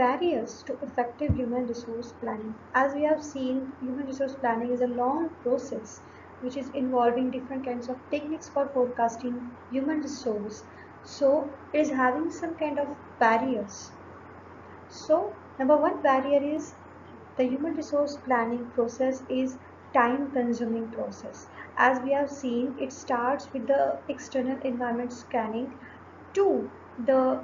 Barriers to effective human resource planning. As we have seen, human resource planning is a long process which is involving different kinds of techniques for forecasting human resource. So it is having some kind of barriers. So number one barrier is the human resource planning process is time consuming process. As we have seen, it starts with the external environment scanning to the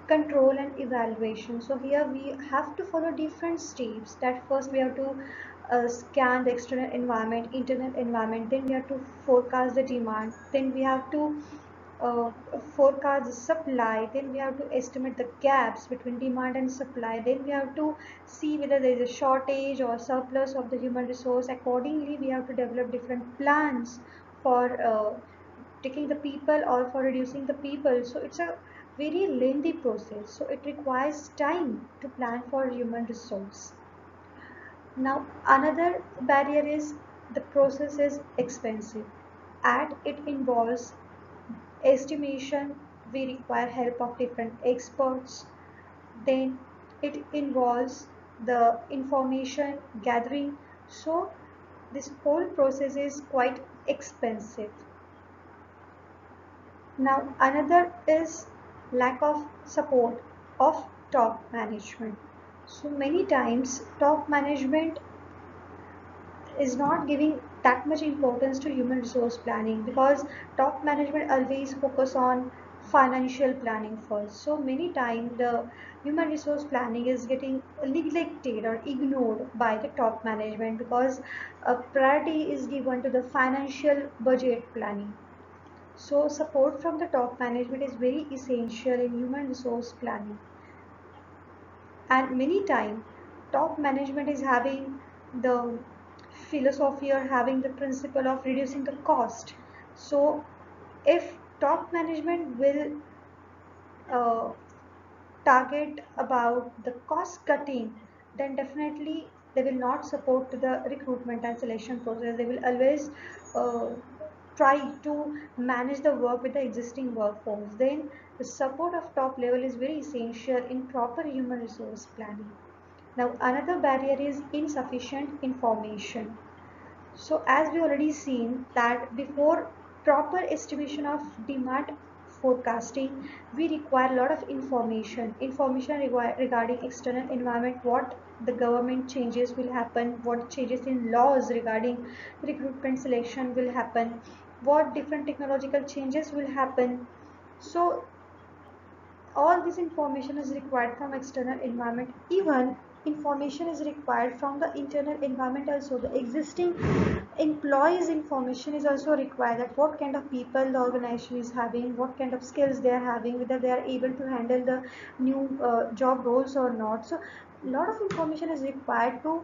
control and evaluation. So here we have to follow different steps. That first we have to scan the external environment, internal environment, then we have to forecast the demand, then we have to uh, forecast the supply, then we have to estimate the gaps between demand and supply, then we have to see whether there is a shortage or surplus of the human resource. Accordingly we have to develop different plans for taking the people or for reducing the people. So it's a very lengthy process, so it requires time to plan for human resource. Now another barrier is the process is expensive and it involves estimation. We require help of different experts, then it involves the information gathering. So this whole process is quite expensive. Now another is lack of support of top management. So many times top management is not giving that much importance to human resource planning, because top management always focus on financial planning first. So many times the human resource planning is getting neglected or ignored by the top management, because a priority is given to the financial budget planning. So support from the top management is very essential in human resource planning. And many times top management is having the philosophy or having the principle of reducing the cost. So if top management will uh, target about the cost cutting, then definitely they will not support to the recruitment and selection process. They will always uh, try to manage the work with the existing workforce. Then the support of top level is very essential in proper human resource planning. Now another barrier is insufficient information. So as we already seen that before proper estimation of demand forecasting, we require a lot of information. Information regarding external environment, what the government changes will happen, what changes in laws regarding recruitment selection will happen, what different technological changes will happen. So all this information is required from external environment. Even information is required from the internal environment also. The existing employees information is also required, that what kind of people the organization is having, what kind of skills they are having, whether they are able to handle the new job roles or not. So a lot of information is required to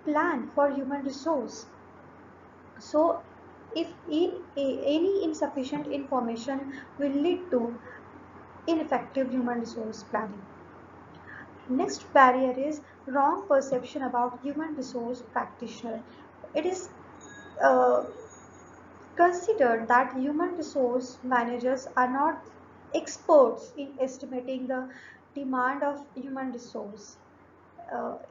plan for human resource. So if any insufficient information will lead to ineffective human resource planning. Next barrier is wrong perception about human resource practitioner. It is uh, considered that human resource managers are not experts in estimating the demand of human resource.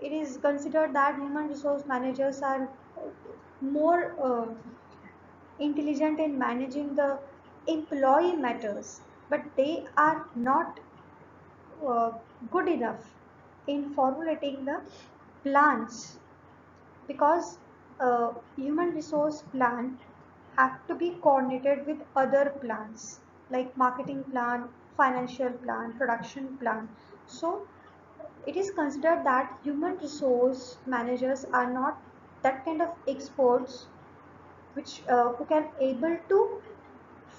It is considered that human resource managers are more intelligent in managing the employee matters, but they are not uh, good enough in formulating the plans, because human resource plan have to be coordinated with other plans like marketing plan, financial plan, production plan. So it is considered that human resource managers are not that kind of experts which who can able to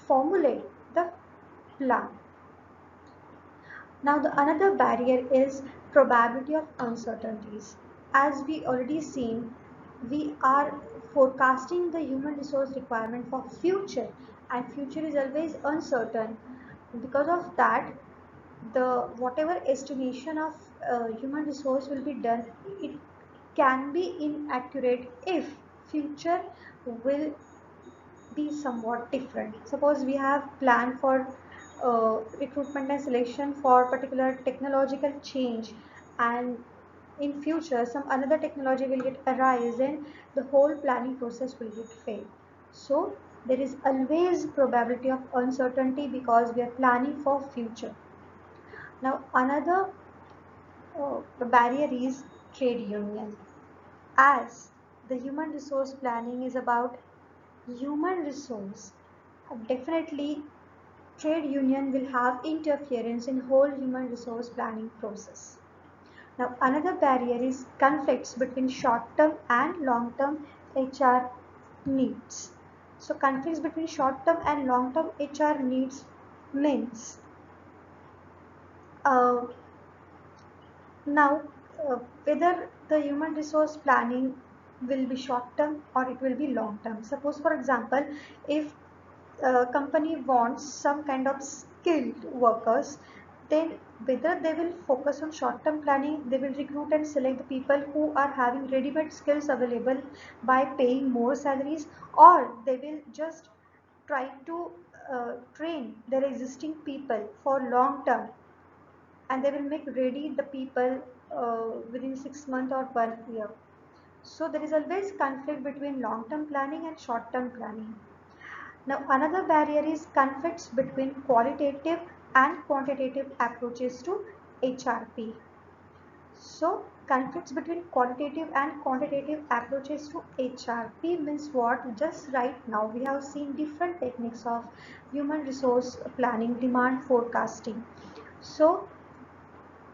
formulate the plan. Now the another barrier is probability of uncertainties. As we already seen, we are forecasting the human resource requirement for future, and future is always uncertain. Because of that, the whatever estimation of human resource will be done, it can be inaccurate if future will be somewhat different. Suppose we have planned for recruitment and selection for particular technological change, and in future some another technology will get arise and the whole planning process will get fail. So there is always probability of uncertainty because we are planning for future. Now another barrier is trade union. As the human resource planning is about human resource, definitely trade union will have interference in whole human resource planning process. Now another barrier is conflicts between short-term and long-term HR needs. So conflicts between short-term and long-term HR needs means uh, now whether the human resource planning will be short-term or it will be long-term. Suppose for example, if company wants some kind of skilled workers, then whether they will focus on short-term planning, they will recruit and select the people who are having ready-made skills available by paying more salaries, or they will just try to train their existing people for long term, and they will make ready the people within 6 months or 1 year. So there is always conflict between long-term planning and short-term planning. Now, another barrier is conflicts between qualitative and quantitative approaches to HRP. So, conflicts between qualitative and quantitative approaches to HRP means what? Just right now, we have seen different techniques of human resource planning, demand forecasting. So,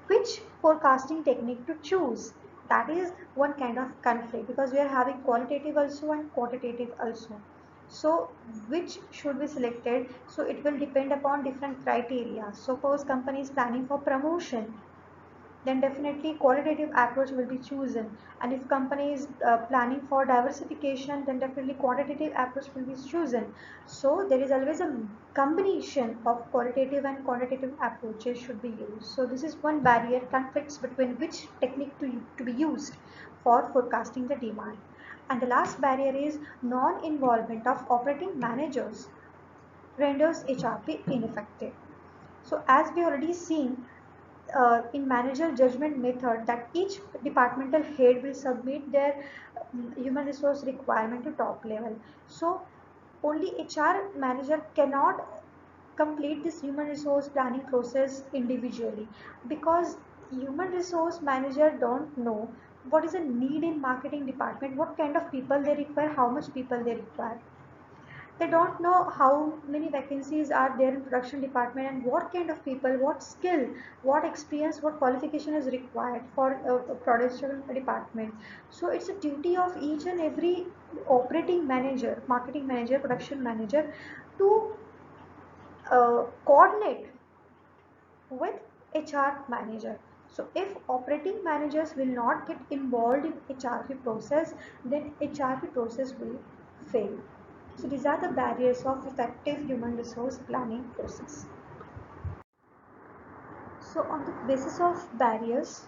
which forecasting technique to choose? That is one kind of conflict because we are having qualitative also and quantitative also. So which should be selected? So it will depend upon different criteria. Suppose company is planning for promotion, then definitely qualitative approach will be chosen, and if company is planning for diversification, then definitely quantitative approach will be chosen. So there is always a combination of qualitative and quantitative approaches should be used. So this is one barrier, conflicts between which technique to be used for forecasting the demand. And the last barrier is non-involvement of operating managers renders HRP ineffective. So as we already seen, in managerial judgment method, that each departmental head will submit their human resource requirement to top level. So only HR manager cannot complete this human resource planning process individually, because human resource manager don't know what is a need in marketing department, what kind of people they require, how much people they require. They don't know how many vacancies are there in production department and what kind of people, what skill, what experience, what qualification is required for a production department. So it's a duty of each and every operating manager, marketing manager, production manager to coordinate with HR manager. So if operating managers will not get involved in HRP process, then HRP process will fail. So these are the barriers of effective human resource planning process. So on the basis of barriers,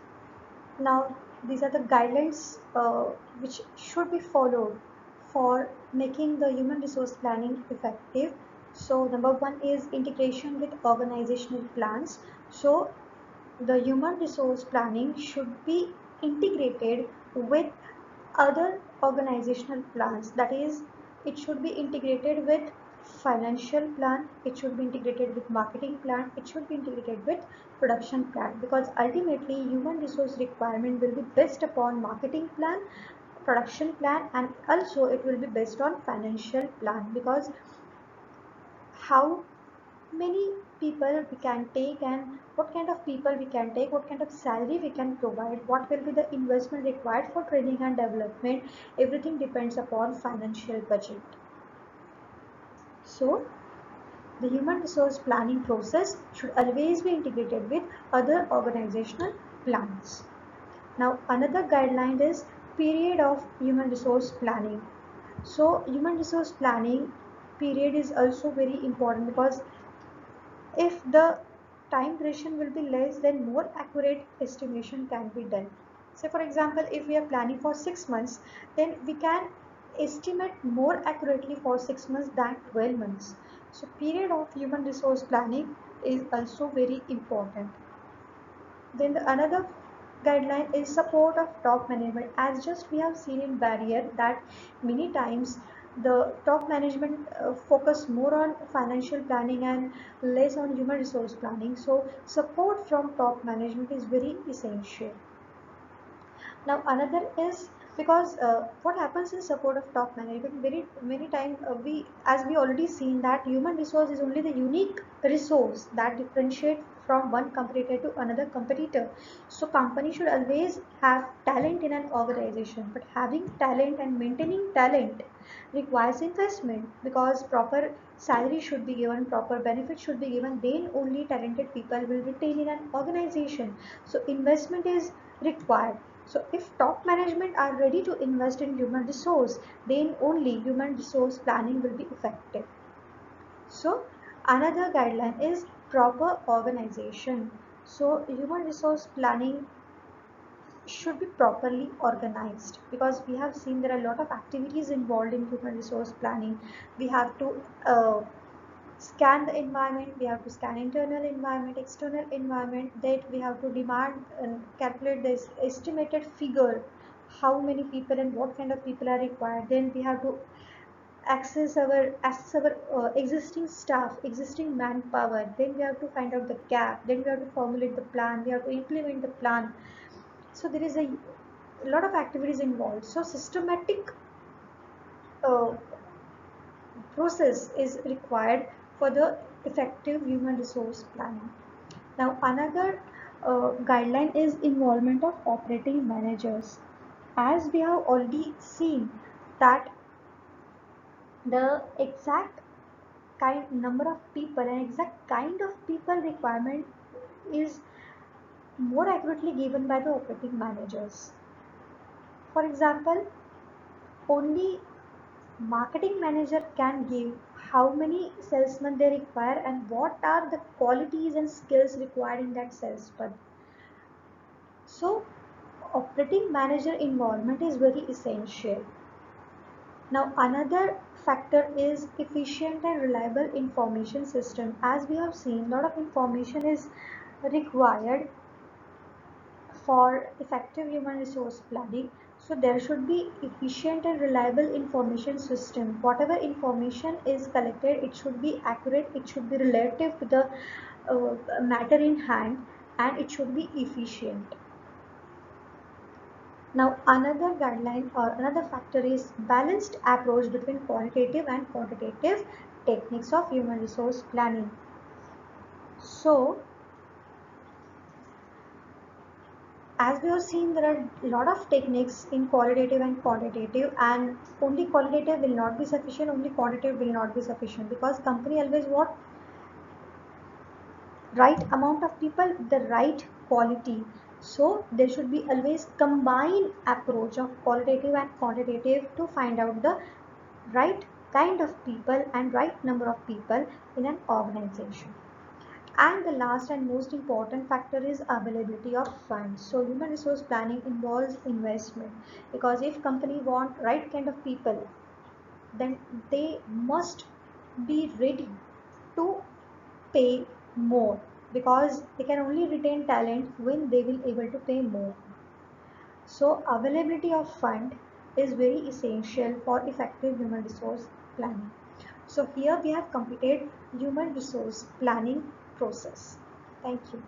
now these are the guidelines which should be followed for making the human resource planning effective. So number one is integration with organizational plans. So the human resource planning should be integrated with other organizational plans. That is, it should be integrated with financial plan, it should be integrated with marketing plan, it should be integrated with production plan, because ultimately human resource requirement will be based upon marketing plan, production plan, and also it will be based on financial plan, because how many people we can take and what kind of people we can take, what kind of salary we can provide, what will be the investment required for training and development, everything depends upon financial budget. So the human resource planning process should always be integrated with other organizational plans. Now another guideline is period of human resource planning. So human resource planning period is also very important, because if the time duration will be less, then more accurate estimation can be done. Say for example, if we are planning for 6 months, then we can estimate more accurately for 6 months than 12 months. So period of human resource planning is also very important. Then another guideline is support of top management. As just we have seen in barrier that many times the top management focus more on financial planning and less on human resource planning, so support from top management is very essential. Now another is because what happens in support of top management, very many times we, as we already seen, that human resource is only the unique resource that differentiate from one competitor to another competitor. So company should always have talent in an organization, but having talent and maintaining talent requires investment, because proper salary should be given, proper benefits should be given, then only talented people will retain in an organization. So investment is required. So if top management are ready to invest in human resource, then only human resource planning will be effective. So another guideline is proper organization. So human resource planning should be properly organized, because we have seen there are a lot of activities involved in human resource planning. We have to scan the environment, we have to scan internal environment, external environment, that we have to demand and calculate this estimated figure, how many people and what kind of people are required. Then we have to access our existing staff, existing manpower. Then we have to find out the gap, then we have to formulate the plan, we have to implement the plan. So there is a lot of activities involved, so systematic uh, process is required for the effective human resource planning. Now another guideline is involvement of operating managers. As we have already seen that the exact kind number of people and exact kind of people requirement is more accurately given by the operating managers. For example, only marketing manager can give how many salesmen they require and what are the qualities and skills required in that salesman. So operating manager involvement is very essential. Now another factor is efficient and reliable information system. As we have seen, a lot of information is required for effective human resource planning. So there should be efficient and reliable information system. Whatever information is collected, it should be accurate, it should be relative to the matter in hand, and it should be efficient. Now another guideline or another factor is balanced approach between qualitative and quantitative techniques of human resource planning. So as we have seen, there are a lot of techniques in qualitative and quantitative, and only qualitative will not be sufficient, only quantitative will not be sufficient, because company always want right amount of people, the right quality. So there should be always combined approach of qualitative and quantitative to find out the right kind of people and right number of people in an organization. And the last and most important factor is availability of funds. So human resource planning involves investment, because if company want right kind of people, then they must be ready to pay more, because they can only retain talent when they will able to pay more. So availability of fund is very essential for effective human resource planning. So here we have completed human resource planning process. Thank you.